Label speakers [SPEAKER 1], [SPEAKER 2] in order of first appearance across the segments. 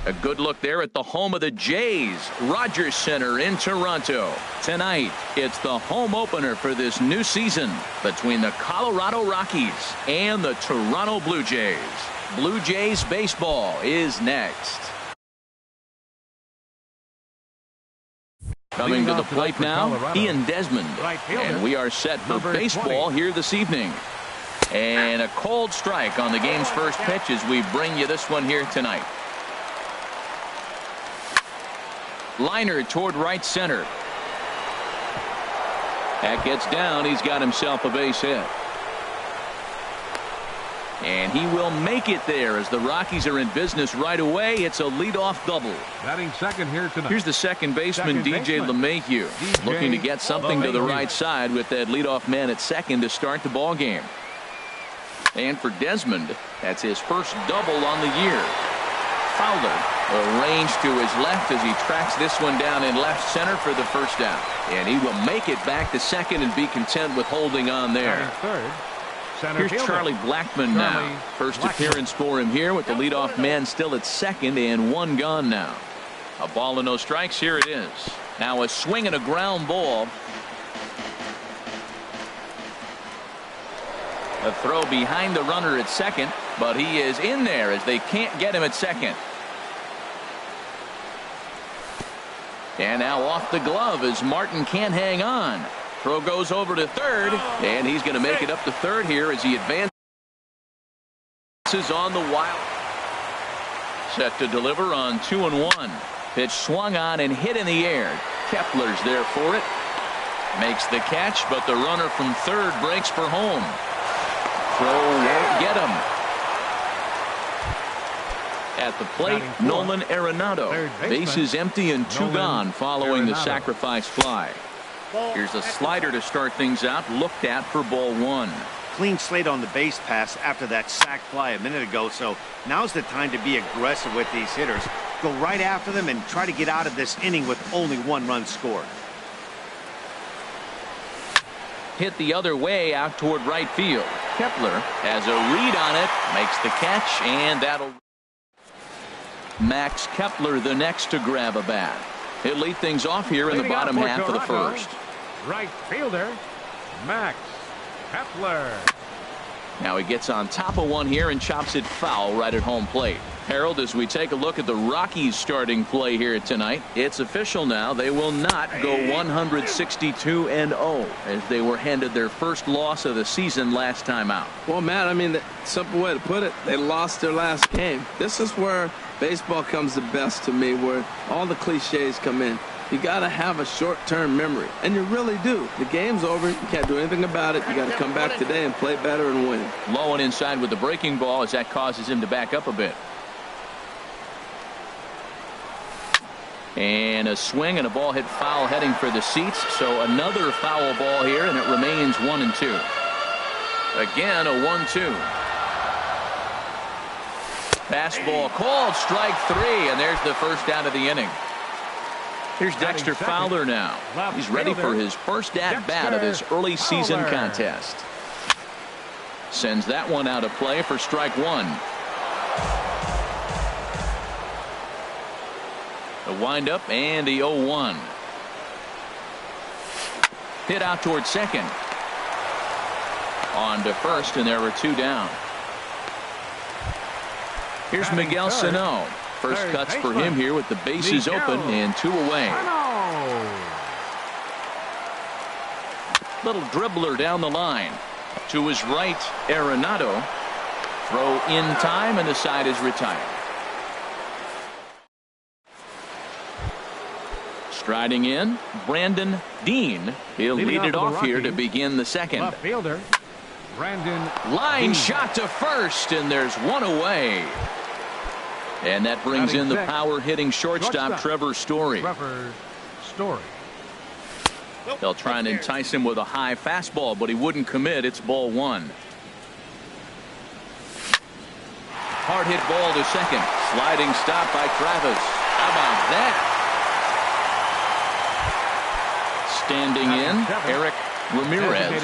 [SPEAKER 1] A good look there at the home of the Jays, Rogers Center in Toronto. Tonight, it's the home opener for this new season between the Colorado Rockies and the Toronto Blue Jays. Blue Jays baseball is next. Coming to the plate now, Ian Desmond. And we are set for baseball here this evening. And a cold strike on the game's first pitch as we bring you this one here tonight. Liner toward right center. That gets down. He's got himself a base hit. And he will make it there as the Rockies are in business right away. It's a leadoff double.
[SPEAKER 2] Batting second here tonight.
[SPEAKER 1] Here's the second baseman, DJ LeMahieu, looking to get something to the right side with that leadoff man at second to start the ball game. And for Desmond, that's his first double on the year. Fowler arranged to his left as he tracks this one down in left center for the first out. And he will make it back to second and be content with holding on there. Here's Charlie Blackmon now. First appearance for him here with the leadoff man still at second and one gone now. A ball and no strikes. Here it is. Now a swing and a ground ball. A throw behind the runner at second, but he is in there as they can't get him at second. And now off the glove as Martin can't hang on. Throw goes over to third, and he's going to make it up to third here as he advances on the wild. Set to deliver on 2-1. Pitch swung on and hit in the air. Kepler's there for it. Makes the catch, but the runner from third breaks for home. Throw won't get him. At the plate, Nolan Arenado. Bases empty and two gone following the sacrifice fly. Here's a slider to start things out, looked at for ball one.
[SPEAKER 3] Clean slate on the base pass after that sac fly a minute ago, so now's the time to be aggressive with these hitters. Go right after them and try to get out of this inning with only one run scored.
[SPEAKER 1] Hit the other way out toward right field. Kepler has a read on it, makes the catch, and that'll... Max Kepler the next to grab a bat. He'll lead things off here in the bottom half of the first.
[SPEAKER 2] Right fielder, Max Kepler.
[SPEAKER 1] Now he gets on top of one here and chops it foul right at home plate. Harold, as we take a look at the Rockies starting play here tonight, it's official now. They will not go 162-0 as they were handed their first loss of the season last time out.
[SPEAKER 4] Well, Matt, I mean, the simple way to put it, they lost their last game. This is where baseball comes the best to me, where all the cliches come in. You got to have a short-term memory, and you really do. The game's over. You can't do anything about it. You got to come back today and play better and win.
[SPEAKER 1] Low and inside with the breaking ball as that causes him to back up a bit. And a swing and a ball hit foul heading for the seats. So another foul ball here, and it remains 1-2. Again, a 1-2. Fastball called, strike three, and there's the first out of the inning. Here's Dexter Fowler now. He's ready for his first at-bat of this early season contest. Sends that one out of play for strike one. The windup and the 0-1. Hit out towards second. On to first, and there were two down. Here's Miguel Sano. First cuts for him here with the bases open and two away. Little dribbler down the line. To his right, Arenado. Throw in time, and the side is retired. Striding in, Brandon Dean. He'll lead it off here to begin the second.
[SPEAKER 2] Left fielder, Brandon
[SPEAKER 1] Line shot to first, and there's one away. And that brings in the power-hitting shortstop, Trevor Story. They'll try and entice him with a high fastball, but he wouldn't commit. It's ball one. Hard hit ball to second. Sliding stop by Travis. How about that? Standing in, Eric Ramirez.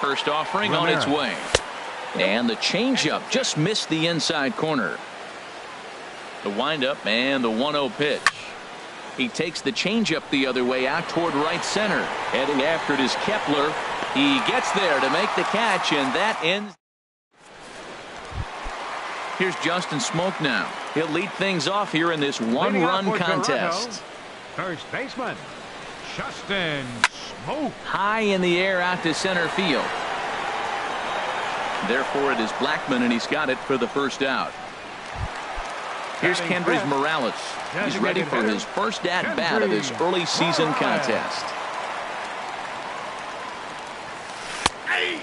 [SPEAKER 1] First offering on its way. And the changeup just missed the inside corner. The windup and the 1-0 pitch. He takes the changeup the other way out toward right center. Heading after it is Kepler. He gets there to make the catch, and that ends. Here's Justin Smoke now. He'll lead things off here in this one-run contest.
[SPEAKER 2] First baseman, Justin Smoke.
[SPEAKER 1] High in the air out to center field. Therefore, it is Blackmon, and he's got it for the first out. Here's Kendrys Morales. He's ready for his first at-bat of this early season contest.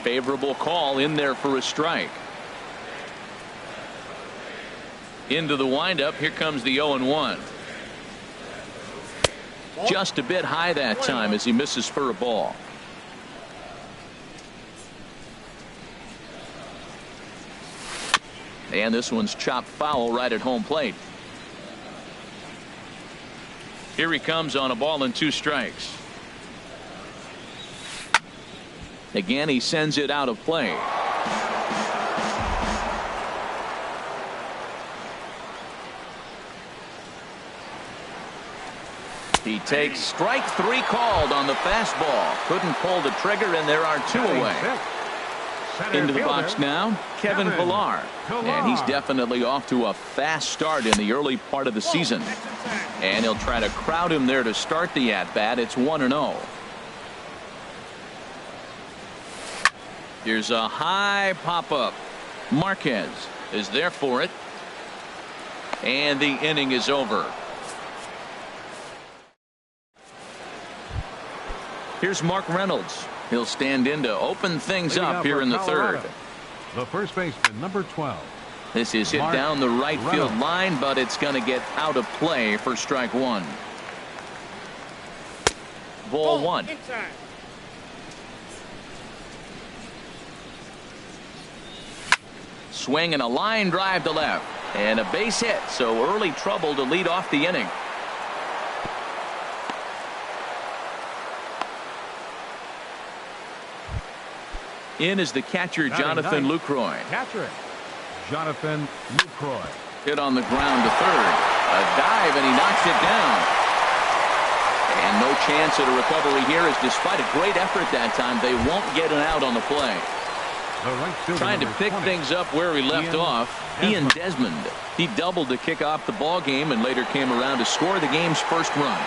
[SPEAKER 1] Favorable call in there for a strike. Into the windup. Here comes the 0-1. Just a bit high that time as he misses for a ball. And this one's chopped foul right at home plate. Here he comes on a ball and 2 strikes. Again, he sends it out of play. He takes strike 3 called on the fastball. Couldn't pull the trigger, and there are 2 away. Into the box now, Kevin Pillar. And he's definitely off to a fast start in the early part of the season. And he'll try to crowd him there to start the at-bat. It's 1-0. Here's a high pop-up. Marquez is there for it. And the inning is over. Here's Mark Reynolds. He'll stand in to open things up here in the third.
[SPEAKER 2] The first baseman, number 12.
[SPEAKER 1] This is hit down the right field line, but it's going to get out of play for strike 1. Ball 1. Swing and a line drive to left. And a base hit, so early trouble to lead off the inning. In is the catcher, Jonathan Lucroy.
[SPEAKER 2] Catcher, Jonathan Lucroy.
[SPEAKER 1] Hit on the ground to third. A dive, and he knocks it down. And no chance at a recovery here, as despite a great effort that time, they won't get an out on the play. Trying to pick things up where he left off. Ian Desmond. He doubled to kick off the ball game and later came around to score the game's first run.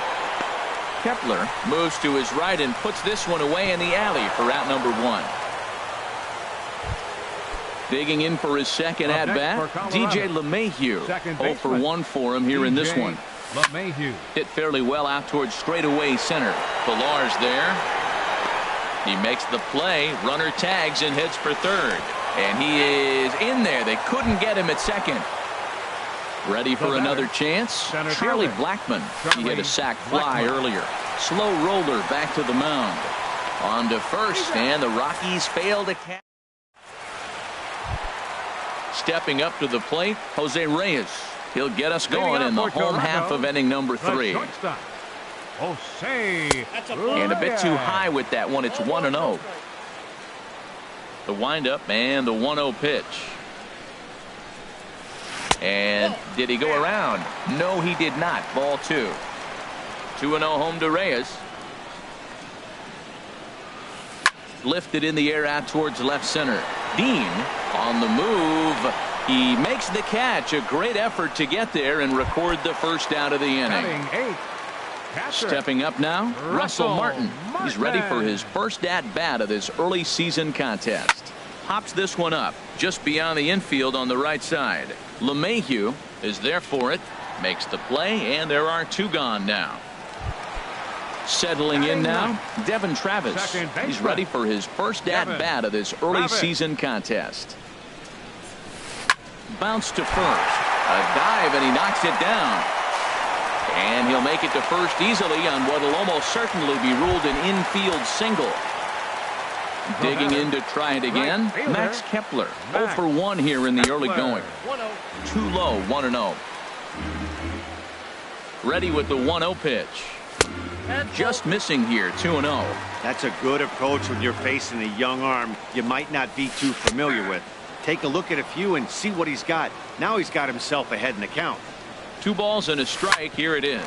[SPEAKER 1] Kepler moves to his right and puts this one away in the alley for out number 1. Digging in for his second at-bat, DJ LeMahieu. 0 for 1 for him here in this one. Hit fairly well out towards straightaway center. Pillar's there. He makes the play. Runner tags and heads for third. And he is in there. They couldn't get him at second. Ready for another chance? Charlie Blackmon. He hit a sac fly earlier. Slow roller back to the mound. On to first, and the Rockies fail to catch. Stepping up to the plate, Jose Reyes. He'll get us going in the home half of inning number 3. And a bit too high with that one. It's 1-0. The windup and the 1-0 pitch. And did he go around? No, he did not. Ball 2. 2-0 home to Reyes. Lifted in the air out towards left center. Dean on the move. He makes the catch. A great effort to get there and record the first out of the inning. Stepping up now, Russell Martin. He's ready for his first at-bat of this early season contest. Pops this one up just beyond the infield on the right side. LeMahieu is there for it. Makes the play, and there are 2 gone now. Settling in now, Devin Travis. He's ready for his first at-bat of this early season contest. Bounce to first. A dive, and he knocks it down. And he'll make it to first easily on what will almost certainly be ruled an infield single. Digging in to try it again, Max Kepler. 0 for 1 here in the early going. Too low, 1-0. Ready with the 1-0 pitch. Just missing here, 2-0.
[SPEAKER 3] That's a good approach when you're facing a young arm you might not be too familiar with. Take a look at a few and see what he's got. Now he's got himself ahead in the count.
[SPEAKER 1] 2 balls and a strike. Here it is.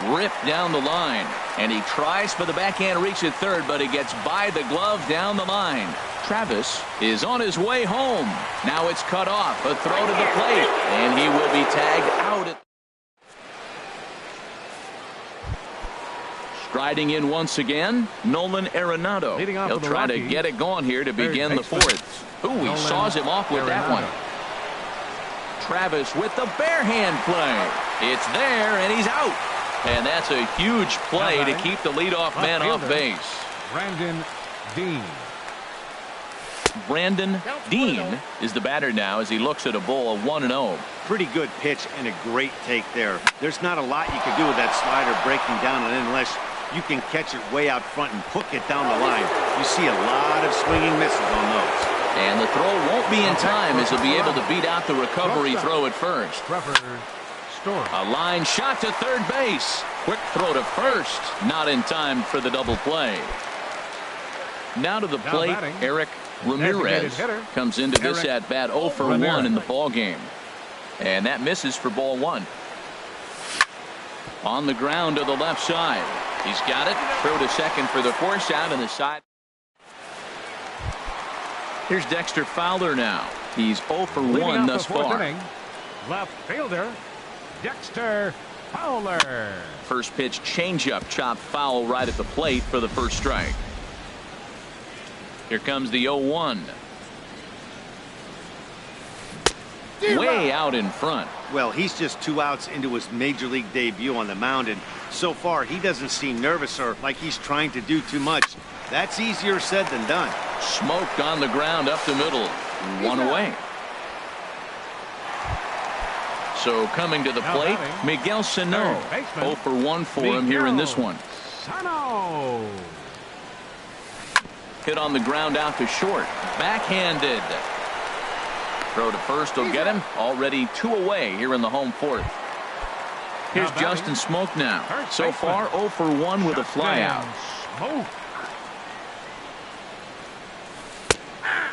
[SPEAKER 1] Ripped down the line. And he tries for the backhand reach at third, but he gets by the glove down the line. Travis is on his way home. Now it's cut off. A throw to the plate. And he will be tagged out. Striding in once again, Nolan Arenado. He'll try to get it going here to begin the 4th. Ooh, he saws him off with that one. Travis with the bare hand play. It's there, and he's out. And that's a huge play to keep the leadoff man off base. Brandon Dean is the batter now as he looks at a ball of 1-0.
[SPEAKER 3] Pretty good pitch and a great take there. There's not a lot you can do with that slider breaking down and unless you can catch it way out front and hook it down the line. You see a lot of swinging misses on those.
[SPEAKER 1] And the throw won't be in time as he'll be able to beat out the recovery throw at first. A line shot to third base. Quick throw to first. Not in time for the double play. Now to the plate, Eric Ramirez comes into this at bat 0 for 1 in the ball game. And that misses for ball 1. On the ground to the left side. He's got it. Throw to second for the force out, and the side. Here's Dexter Fowler now. He's 0 for 1 thus far.
[SPEAKER 2] Left fielder, Dexter Fowler.
[SPEAKER 1] First pitch changeup chopped foul right at the plate for the first strike. Here comes the 0-1. Way out in front.
[SPEAKER 3] Well, he's just 2 outs into his major league debut on the mound, and so far he doesn't seem nervous or like he's trying to do too much. That's easier said than done.
[SPEAKER 1] Smoked on the ground up the middle. 1 away. So coming to the plate, Miguel Sano. 0 for 1 for him here in this one. Hit on the ground out to short. Backhanded. Throw to first will get him. Already 2 away here in the home 4th. Here's Justin Smoke now. So far 0 for 1 with a flyout.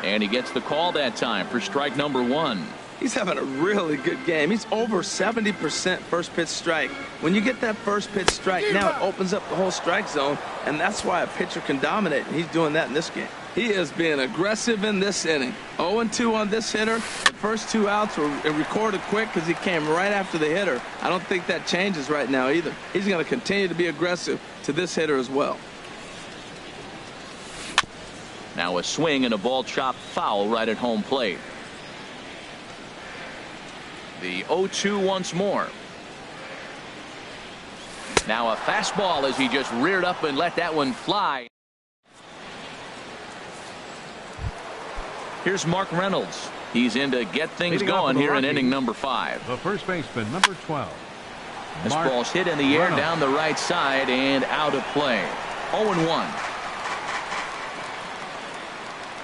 [SPEAKER 1] And he gets the call that time for strike number 1.
[SPEAKER 4] He's having a really good game. He's over 70% first pitch strike. When you get that first pitch strike, now it opens up the whole strike zone, and that's why a pitcher can dominate, and he's doing that in this game. He is being aggressive in this inning. 0-2 on this hitter. The first 2 outs were recorded quick because he came right after the hitter. I don't think that changes right now either. He's going to continue to be aggressive to this hitter as well.
[SPEAKER 1] Now a swing and a ball chopped foul right at home plate. The 0-2 once more. Now a fastball as he just reared up and let that one fly. Here's Mark Reynolds. He's in to get things going here in inning number 5.
[SPEAKER 2] The first baseman, number 12.
[SPEAKER 1] This ball's hit in the air down the right side and out of play. 0-1.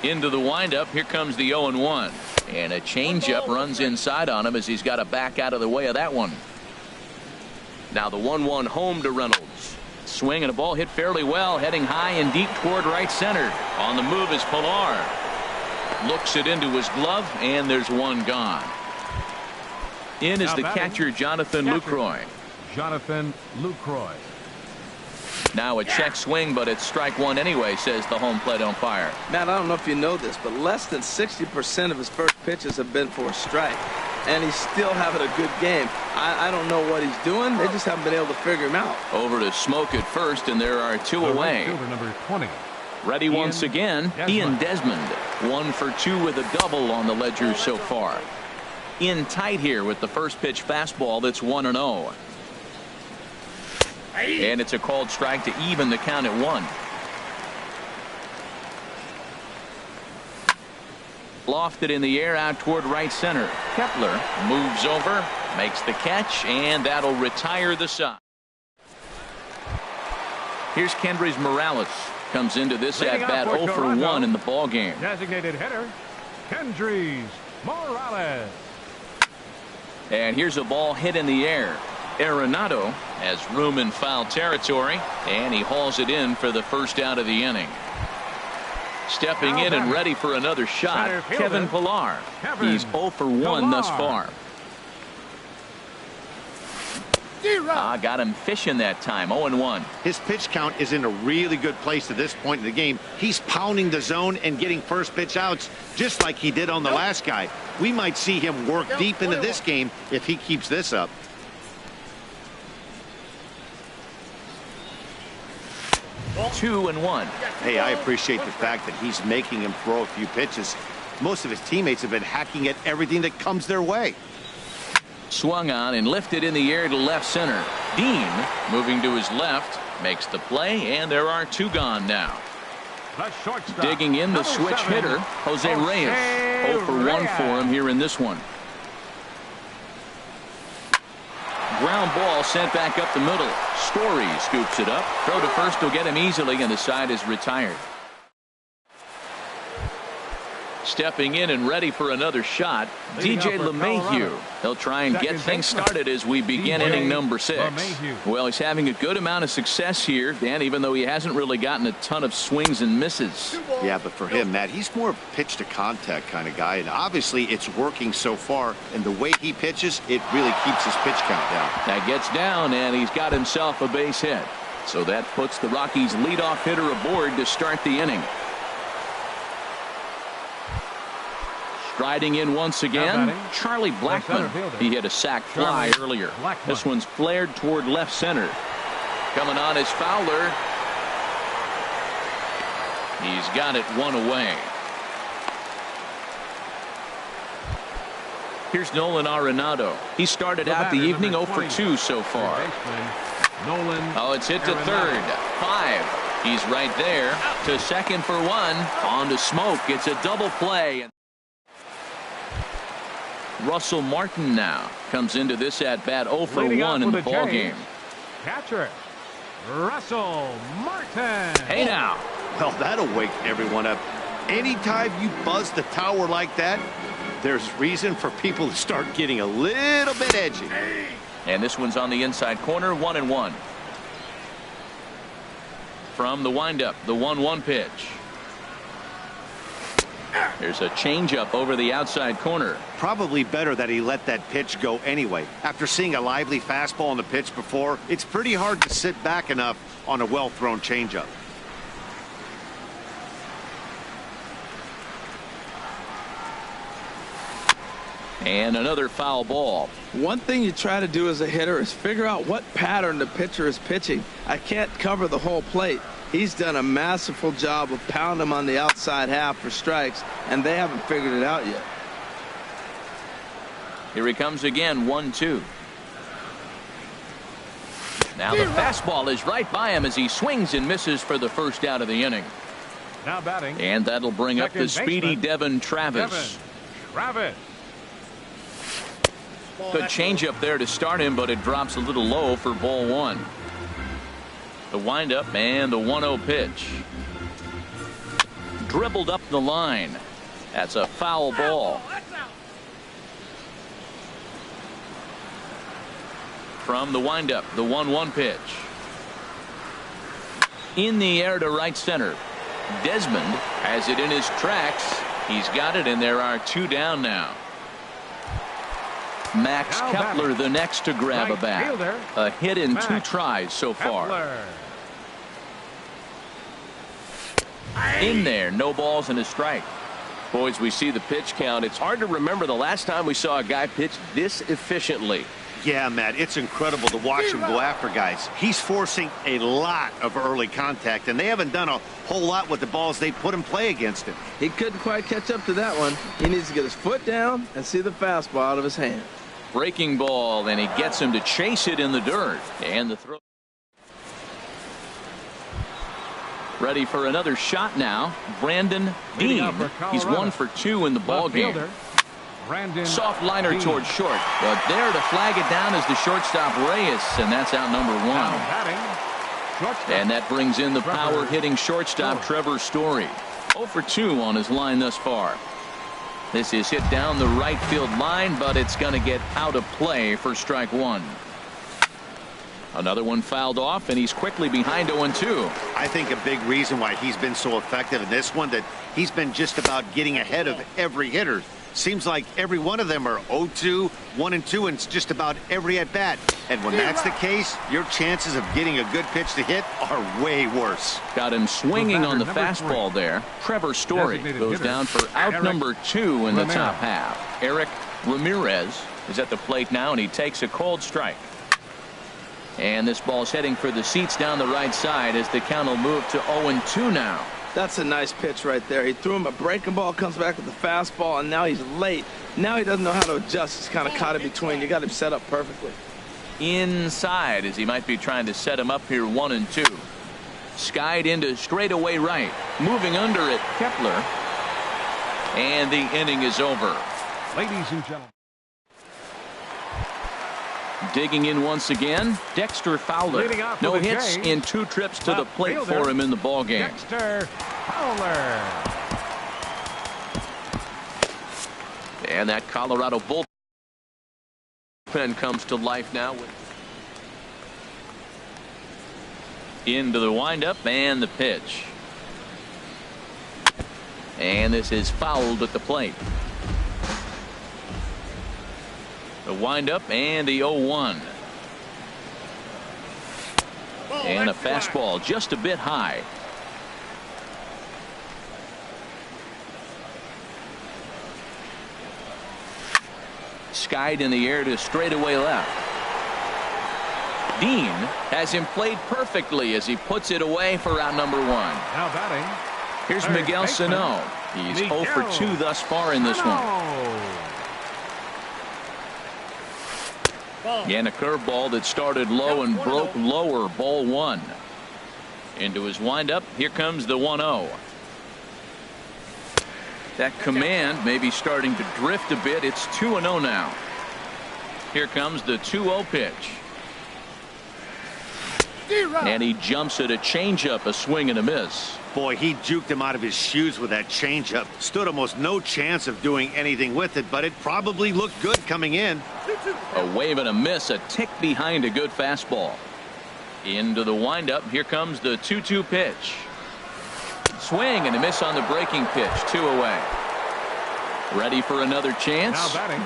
[SPEAKER 1] Into the windup. Here comes the 0-1. And a changeup runs inside on him as he's got to back out of the way of that one. Now the 1-1 home to Reynolds. Swing and a ball hit fairly well, heading high and deep toward right center. On the move is Pilar. Looks it into his glove, and there's one gone. In is the catcher, Jonathan Lucroy. Now a check swing, but it's strike 1 anyway, says the home plate umpire.
[SPEAKER 4] Matt, I don't know if you know this, but less than 60% of his first pitches have been for a strike. And he's still having a good game. I don't know what he's doing. They just haven't been able to figure him out.
[SPEAKER 1] Over to Smoke at first, and there are 2 away.
[SPEAKER 2] Number 20.
[SPEAKER 1] Ready once again, Ian Desmond. 1 for 2 with a double on the ledger so far. In tight here with the first pitch fastball that's 1-0. And it's a called strike to even the count at 1. Lofted in the air out toward right center. Kepler moves over, makes the catch, and that'll retire the side. Here's Kendrys Morales. Comes into this at bat 0 for 1 in the ball game.
[SPEAKER 2] Designated hitter, Kendrys Morales.
[SPEAKER 1] And here's a ball hit in the air. Arenado has room in foul territory, and he hauls it in for the first out of the inning. Stepping in and ready for another shot, Kevin Pilar. He's 0 for 1 thus far. Got him fishing that time. 0-1.
[SPEAKER 3] His pitch count is in a really good place at this point in the game. He's pounding the zone and getting first pitch outs just like he did on the last guy. We might see him work deep into this game if he keeps this up.
[SPEAKER 1] Two and one.
[SPEAKER 3] Hey, I appreciate the fact that he's making him throw a few pitches. Most of his teammates have been hacking at everything that comes their way.
[SPEAKER 1] Swung on and lifted in the air to left center. Dean, moving to his left, makes the play, and there are two gone now. Digging in the switch hitter, Jose Reyes. 0 for 1 for him here in this one. Ground ball sent back up the middle. Story scoops it up. Throw to first will get him easily, and the side is retired. Stepping in and ready for another shot, DJ LeMahieu. He'll try and get things started as we begin inning number 6. Well, he's having a good amount of success here, Dan, even though he hasn't really gotten a ton of swings and misses.
[SPEAKER 3] Yeah, but for him, Matt, he's more of a pitch to contact kind of guy, and obviously it's working so far, and the way he pitches, it really keeps his pitch count down.
[SPEAKER 1] That gets down, and he's got himself a base hit. So that puts the Rockies' leadoff hitter aboard to start the inning. Striding in once again, Charlie Blackmon. He hit a sac fly earlier. This one's flared toward left center. Coming on is Fowler. He's got it one away. Here's Nolan Arenado. He started out the evening 0 for 2 so far. Oh, it's hit to third. 5. He's right there. To second for 1. On to Smoke. It's a double play. Russell Martin now comes into this at bat 0 for 1 in the ball game.
[SPEAKER 2] Catcher Russell Martin.
[SPEAKER 1] Hey now.
[SPEAKER 3] Well, that'll wake everyone up. Anytime you buzz the tower like that, there's reason for people to start getting a little bit edgy.
[SPEAKER 1] And this one's on the inside corner, 1-1. From the windup, the 1-1 pitch. There's a changeup over the outside corner.
[SPEAKER 3] Probably better that he let that pitch go anyway. After seeing a lively fastball on the pitch before, it's pretty hard to sit back enough on a well-thrown changeup.
[SPEAKER 1] And another foul ball.
[SPEAKER 4] One thing you try to do as a hitter is figure out what pattern the pitcher is pitching. I can't cover the whole plate. He's done a masterful job of pounding him on the outside half for strikes, and they haven't figured it out yet.
[SPEAKER 1] Here he comes again, 1-2. Now the fastball is right by him as he swings and misses for the first out of the inning.
[SPEAKER 2] Now batting.
[SPEAKER 1] And that'll bring up the speedy Devin Travis. Good changeup there to start him, but it drops a little low for ball 1. The windup and the 1-0 pitch. Dribbled up the line. That's a foul ball. From the windup, the 1-1 pitch. In the air to right center. Desmond has it in his tracks. He's got it, and there are 2 down now. Max Kepler the next to grab a bat. A hit in 2 tries so far. In there, no balls and a strike. Boys, we see the pitch count. It's hard to remember the last time we saw a guy pitch this efficiently.
[SPEAKER 3] Yeah, Matt, it's incredible to watch him go after guys. He's forcing a lot of early contact, and they haven't done a whole lot with the balls they put in play against him.
[SPEAKER 4] He couldn't quite catch up to that one. He needs to get his foot down and see the fastball out of his hand.
[SPEAKER 1] Breaking ball, and he gets him to chase it in the dirt. And the throw. Ready for another shot now. Brandon Dean. He's 1 for 2 in the ball game. Soft liner towards short, but there to flag it down is the shortstop Reyes, and that's out number 1. And that brings in the power hitting shortstop Trevor Story. 0 for 2 on his line thus far. This is hit down the right field line, but it's going to get out of play for strike 1. Another one fouled off, and he's quickly behind 0-2.
[SPEAKER 3] I think a big reason why he's been so effective in this one that he's been just about getting ahead of every hitter Seems like every one of them are 0-2, 1-2, and just about every at-bat. And when that's the case, your chances of getting a good pitch to hit are way worse.
[SPEAKER 1] Got him swinging on the fastball there. Trevor Story goes down for out number 2 in the top half. Eric Ramirez is at the plate now, and he takes a cold strike. And this ball's heading for the seats down the right side as the count will move to 0-2 now.
[SPEAKER 4] That's a nice pitch right there. He threw him a breaking ball, comes back with the fastball, and now he's late. Now he doesn't know how to adjust. He's kind of caught in between. You got him set up perfectly.
[SPEAKER 1] Inside as he might be trying to set him up here 1-2. Skied into straightaway right. Moving under it, Kepler. And the inning is over.
[SPEAKER 2] Ladies and gentlemen.
[SPEAKER 1] Digging in once again, Dexter Fowler. No hits in 2 trips to the plate for him in the ball game.
[SPEAKER 2] Dexter Fowler.
[SPEAKER 1] And that Colorado bullpen comes to life now. Into the windup and the pitch. And this is fouled at the plate. The windup and the 0-1. And a fastball just a bit high. Skied in the air to straightaway left. Dean has him played perfectly as he puts it away for out number 1.
[SPEAKER 2] Now batting.
[SPEAKER 1] Here's Miguel Sano. He's 0 for 2 thus far in this one. And a curveball that started low and broke lower. Ball 1. Into his windup. Here comes the 1-0. That command may be starting to drift a bit. It's 2-0 now. Here comes the 2-0 pitch. And he jumps at a changeup, a swing and a miss.
[SPEAKER 3] Boy, he juked him out of his shoes with that changeup. Stood almost no chance of doing anything with it, but it probably looked good coming in.
[SPEAKER 1] A wave and a miss, a tick behind a good fastball. Into the windup. Here comes the 2-2 pitch. Swing and a miss on the breaking pitch. 2 away. Ready for another chance.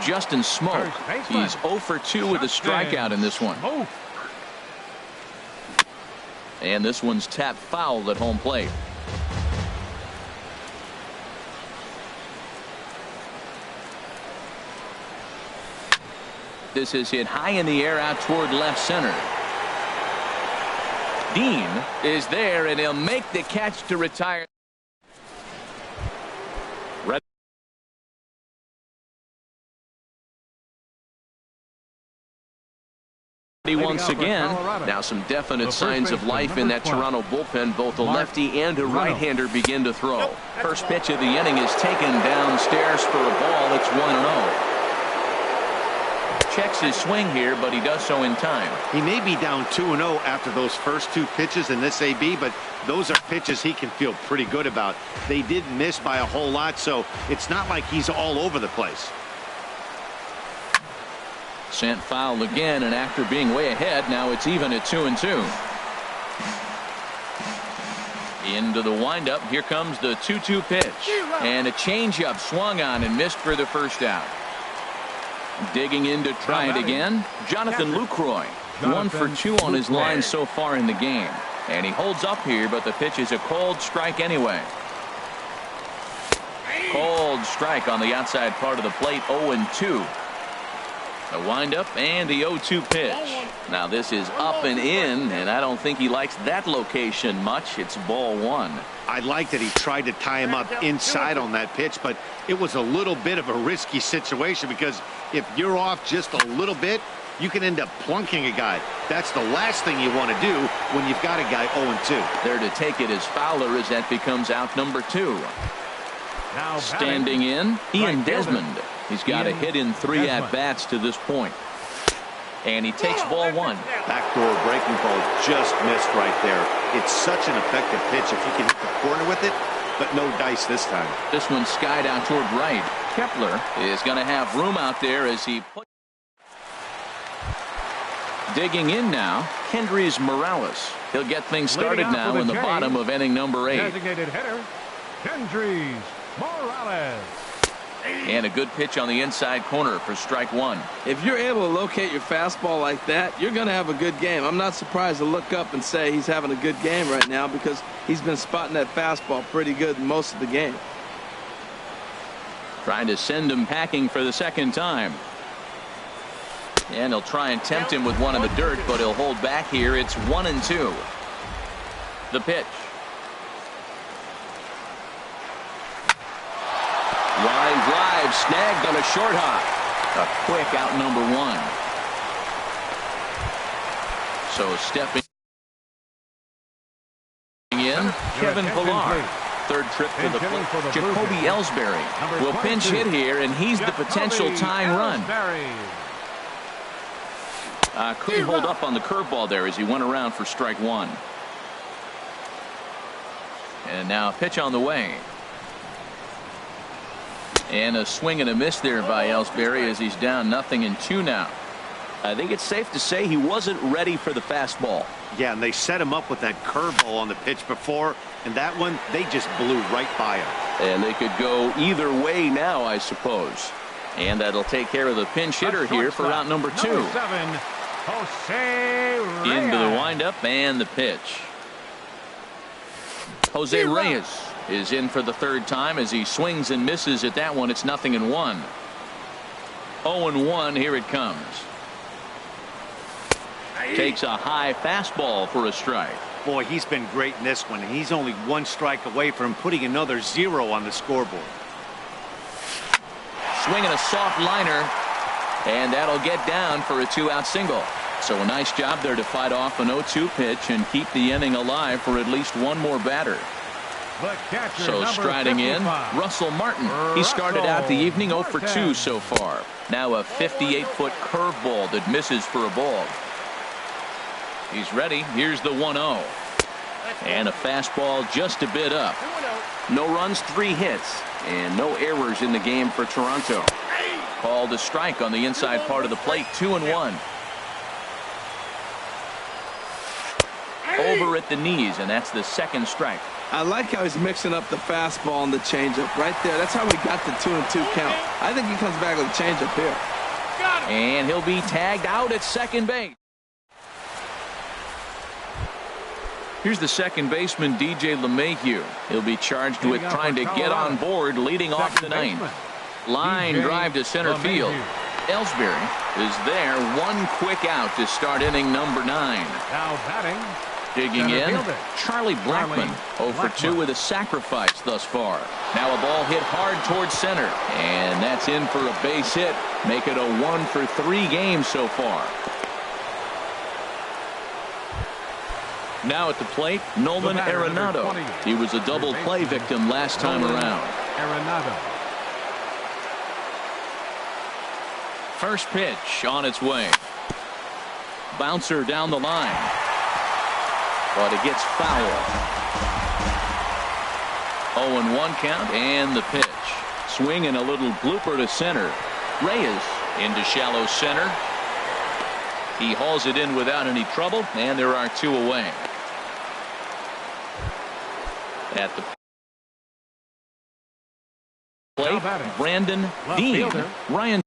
[SPEAKER 1] Justin Smoke. He's 0 for 2 with a strikeout in this one. And this one's tapped foul at home plate. This is hit high in the air out toward left center. Dean is there, and he'll make the catch to retire. Once again. Now some definite signs of life in that Toronto bullpen. Both a lefty and a right-hander begin to throw. First pitch of the inning is taken downstairs for a ball. It's 1-0. Checks his swing here, but he does so in time.
[SPEAKER 3] He may be down 2-0 after those first 2 pitches in this AB, but those are pitches he can feel pretty good about. They did miss by a whole lot, so it's not like he's all over the place.
[SPEAKER 1] Sent foul again, and after being way ahead, now it's even at 2-2. Into the windup. Here comes the 2-2 pitch. And a changeup swung on and missed for the first out. Digging in to try it again. Jonathan Lucroy. 1 for 2 on his line so far in the game. And he holds up here, but the pitch is a cold strike anyway. Cold strike on the outside part of the plate. 0-2. A windup and the 0-2 pitch. Now this is up and in, and I don't think he likes that location much. It's ball 1.
[SPEAKER 3] I like that he tried to tie him up inside on that pitch, but it was a little bit of a risky situation because if you're off just a little bit, you can end up plunking a guy. That's the last thing you want to do when you've got a guy 0-2.
[SPEAKER 1] There to take it as Fowler as that becomes out number 2.
[SPEAKER 2] Now
[SPEAKER 1] standing in, Ian Desmond. He's got a hit in 3 at-bats to this point. And he takes ball 1.
[SPEAKER 3] Backdoor breaking ball just missed right there. It's such an effective pitch if you can hit the corner with it, but no dice this time.
[SPEAKER 1] This one's skied out toward right. Kepler is going to have room out there as he puts. Digging in now, Kendrys Morales. He'll get things started now in the bottom of inning number 8.
[SPEAKER 2] Designated hitter, Kendrys Morales.
[SPEAKER 1] And a good pitch on the inside corner for strike one.
[SPEAKER 4] If you're able to locate your fastball like that, you're going to have a good game. I'm not surprised to look up and say he's having a good game right now because he's been spotting that fastball pretty good most of the game.
[SPEAKER 1] Trying to send him packing for the second time. And he'll try and tempt him with one in the dirt, but he'll hold back here. It's 1-2. The pitch. Line drive snagged on a short hop. A quick out number one. So stepping in, Kevin Pillar. Third trip to the plate. Jacoby Ellsbury will pinch hit here, and he's the potential tying run. Couldn't hold up on the curveball there as he went around for strike one. And now a pitch on the way. And a swing and a miss there by Ellsbury as he's down 0-2 now. I think it's safe to say he wasn't ready for the fastball.
[SPEAKER 3] Yeah, and they set him up with that curveball on the pitch before, and that one, they just blew right by him.
[SPEAKER 1] And they could go either way now, I suppose. And that'll take care of the pinch hitter here for round number 2.
[SPEAKER 2] Number 7, Jose Reyes.
[SPEAKER 1] Into the windup and the pitch. Jose Reyes is in for the third time as he swings and misses at that one. It's 0-1. 0-1. Here it comes. Takes a high fastball for a strike.
[SPEAKER 3] Boy, he's been great in this one. He's only one strike away from putting another 0 on the scoreboard.
[SPEAKER 1] Swinging a soft liner, and that'll get down for a 2-out single. So a nice job there to fight off an 0-2 pitch and keep the inning alive for at least one more batter. So striding in, Russell Martin. He started out the evening 0 for 2 so far. Now a 58-foot curveball that misses for a ball. He's ready. Here's the 1-0. And a fastball just a bit up. No runs, 3 hits, and no errors in the game for Toronto. Called a strike on the inside part of the plate, 2-1. Over at the knees, and that's the second strike.
[SPEAKER 4] I like how he's mixing up the fastball and the changeup right there. That's how we got the 2-2 count. I think he comes back with a changeup here.
[SPEAKER 1] And he'll be tagged out at second base. Here's the second baseman, DJ LeMahieu. He'll be charged with trying to get on board leading off the ninth. Line drive to center field. Ellsbury is there. One quick out to start inning number 9.
[SPEAKER 2] Now batting.
[SPEAKER 1] Digging in, Charlie Blackmon. 0 for 2 with a sacrifice thus far. Now a ball hit hard towards center. And that's in for a base hit. Make it a 1 for 3 game so far. Now at the plate, Nolan Arenado. He was a double play victim last time around.
[SPEAKER 2] Arenado.
[SPEAKER 1] First pitch on its way. Bouncer down the line. But it gets foul. 0-1 count and the pitch. Swing and a little blooper to center. Reyes into shallow center. He hauls it in without any trouble, and there are 2 away. At the plate, Brandon Dean. Ryan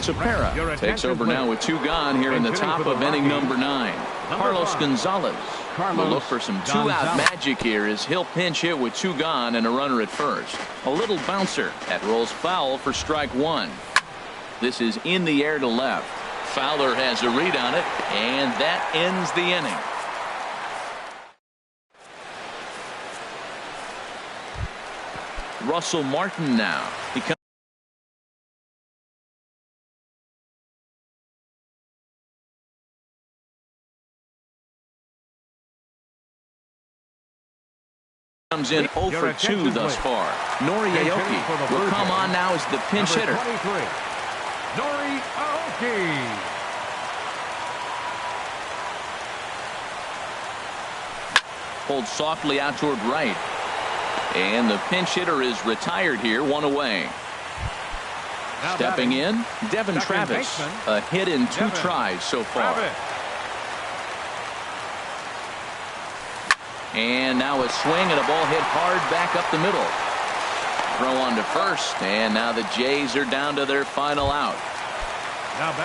[SPEAKER 1] Cepera takes over now with 2 gone here in the top of inning number 9. Carlos Gonzalez will look for some 2-out magic here as he'll pinch hit with 2 gone and a runner at first. A little bouncer that rolls foul for strike 1. This is in the air to left. Fowler has a read on it, and that ends the inning. Russell Martin now. He comes in 0 for 2 thus far. Nori Aoki will come on now as the pinch hitter.
[SPEAKER 2] Nori Aoki.
[SPEAKER 1] Pulled softly out toward right. And the pinch hitter is retired here, 1 away. Stepping in, Devin Travis. A hit in 2 tries so far. And now a swing and a ball hit hard back up the middle. Throw on to first, and now the Jays are down to their final out.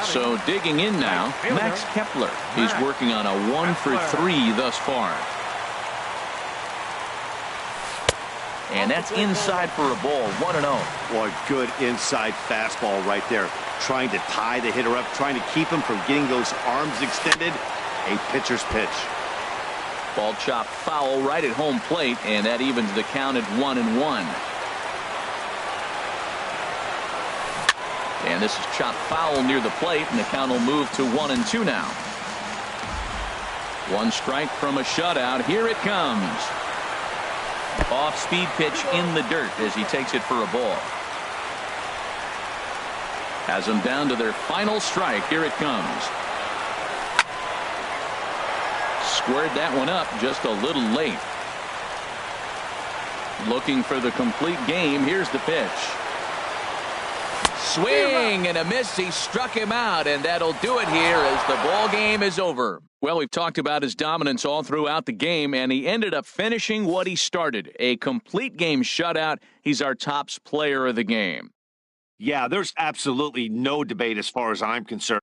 [SPEAKER 1] So digging in now, Max Kepler. He's working on a 1-for-3 thus far. And that's inside for a ball, 1-0.
[SPEAKER 3] Boy, good inside fastball right there. Trying to tie the hitter up, trying to keep him from getting those arms extended. A pitcher's pitch.
[SPEAKER 1] Ball chopped foul right at home plate, and that evens the count at 1-1. And this is chopped foul near the plate, and the count will move to 1-2 now. One strike from a shutout. Here it comes. Off-speed pitch in the dirt as he takes it for a ball. Has them down to their final strike. Here it comes. Squared that one up just a little late. Looking for the complete game. Here's the pitch. Swing and a miss. He struck him out, and that'll do it here as the ball game is over. Well, we've talked about his dominance all throughout the game, and he ended up finishing what he started. A complete game shutout. He's our top player of the game.
[SPEAKER 3] Yeah, there's absolutely no debate as far as I'm concerned.